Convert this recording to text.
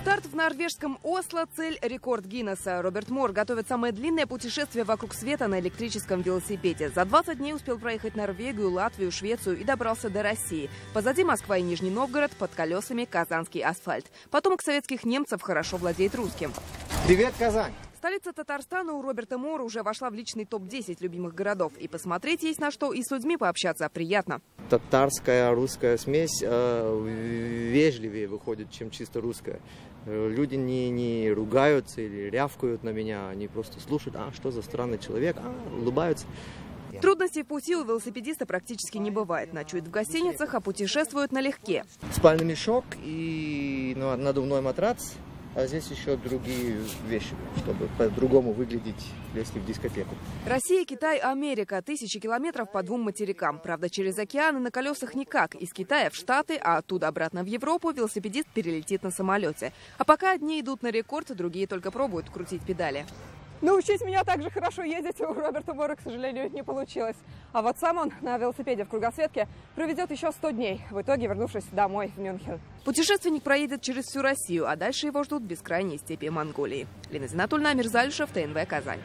Старт в норвежском Осло – цель рекорд Гиннесса. Роберт Мор готовит самое длинное путешествие вокруг света на электрическом велосипеде. За 20 дней успел проехать Норвегию, Латвию, Швецию и добрался до России. Позади Москва и Нижний Новгород, под колесами казанский асфальт. Потомок советских немцев хорошо владеет русским. Привет, Казань! Столица Татарстана у Роберта Мора уже вошла в личный топ-10 любимых городов. И посмотреть есть на что, и с людьми пообщаться приятно. Татарская, русская смесь вежливее выходит, чем чисто русская. Люди не ругаются или рявкают на меня, они просто слушают, что за странный человек, улыбаются. Трудностей в пути у велосипедиста практически не бывает. Ночует в гостиницах, а путешествуют налегке. Спальный мешок и надувной матрац. А здесь еще другие вещи, чтобы по-другому выглядеть, если в дискотеку. Россия, Китай, Америка. 1000 километров по 2 материкам. Правда, через океаны на колесах никак. Из Китая в Штаты, а оттуда обратно в Европу велосипедист перелетит на самолете. А пока одни идут на рекорд, другие только пробуют крутить педали. Научить меня так же хорошо ездить у Роберта Мора, к сожалению, не получилось. А вот сам он на велосипеде в кругосветке проведет еще 100 дней, в итоге вернувшись домой в Мюнхен. Путешественник проедет через всю Россию, а дальше его ждут бескрайние степи Монголии. Лена Зинатульна, Амир Залишев, ТНВ, Казань.